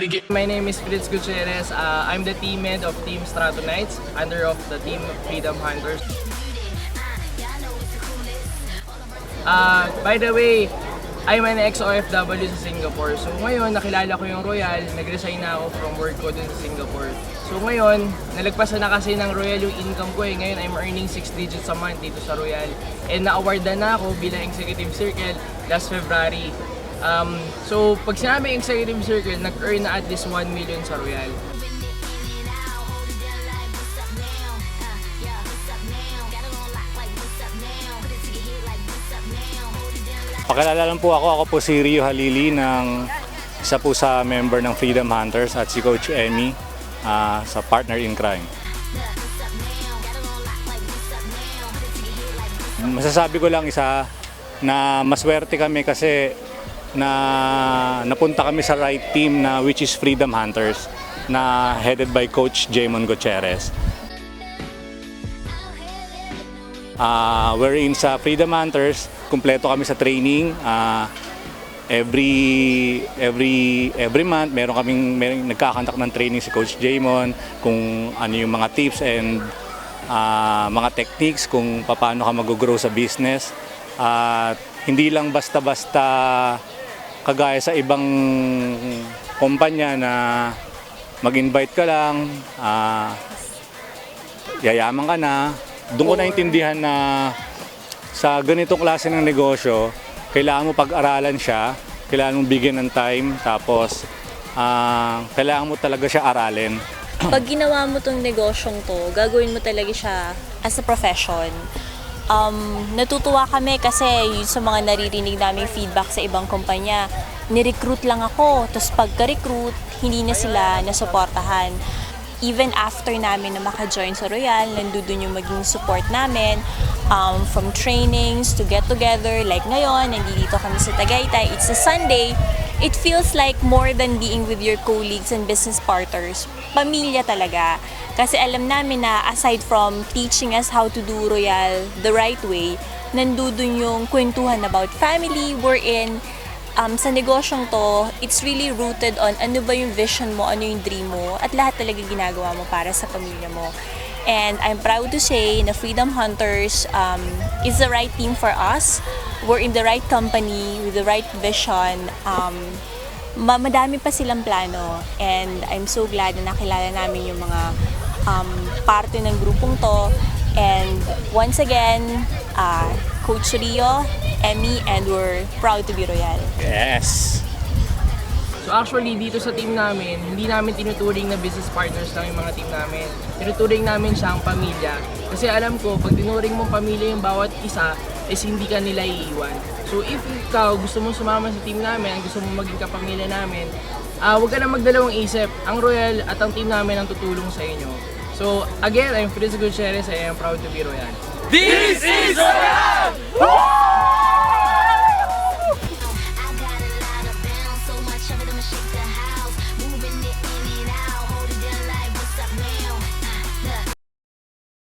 My name is Fritz Gutierrez. I'm the team head of Team Strato Knights, under of the Team Freedom Hunters. By the way, I'm an ex-OFW sa Singapore. So ngayon, nakilala ko yung Royal, nag-resign na ako from work ko dun sa Singapore. So ngayon, nalagpasan na kasi ng Royal yung income ko eh. Ngayon, I'm earning 6 digits a month dito sa Royal. And na-awardan na ako bilang Executive Circle last February. So pag sinabi Executive Circle, nag-earn na at least 1 million sa Royal. Pakilala lang po ako po si Rio Halili, ng isa po sa member ng Freedom Hunters, at si Coach Emmy sa Partner in Crime. Masasabi ko lang isa na maswerte kami kasi napunta kami sa right team na which is Freedom Hunters na headed by Coach Jaymon Gutierrez. Wherein sa Freedom Hunters, kumpleto kami sa training. Every month meron nagkakandak ng training si Coach Jaymon kung ano yung mga tips and mga techniques kung paano ka mag-grow sa business. At hindi lang basta-basta kagaya sa ibang kumpanya na mag-invite ka lang, yayaman ka na. Doon ko naintindihan na sa ganitong klase ng negosyo, kailangan mo pag-aralan siya, kailangan mo bigyan ng time, tapos kailangan mo talaga siya aralin. Pag ginawa mo tong negosyong to, gagawin mo talaga siya as a profession. Natutuwa kami kasi yun sa mga naririnig naming feedback sa ibang kumpanya, ni-recruit lang ako, tapos pagka-recruit, hindi na sila nasuportahan. Even after namin na maka-join sa Royal, nandun yung maging support namin, from trainings to get together. Like ngayon, nandito kami sa Tagaytay. It's a Sunday. It feels like more than being with your colleagues and business partners. Pamilya talaga. Kasi alam namin na aside from teaching us how to do Royal the right way, nandun yung kwentuhan about family, we're in. Sa negosyong to, it's really rooted on ano ba yung vision mo, ano yung dream mo, at lahat talaga ginagawa mo para sa pamilya mo. And I'm proud to say na Freedom Hunters is the right team for us. We're in the right company with the right vision. Madami pa silang plano, and I'm so glad na nakilala namin yung mga parte ng grupong to. And once again, Coach Rio, Emmy, and we're proud to be Royal. Yes! So actually, dito sa team namin, hindi namin tinuturing na business partners lang yung mga team namin. Tinuturing namin siyang pamilya. Kasi alam ko, pag tinuring mong pamilya yung bawat isa, is hindi ka nila iiwan. So if ikaw gusto mong sumama sa team namin, gusto mong maging kapamilya namin, huwag ka na magdalawang isip. Ang Royal at ang team namin ang tutulong sa inyo. So again, I'm Fritz Gutierrez. I am proud to be Royal. This is Royal! I got a lot of bounce, so much of it I'ma shake the house.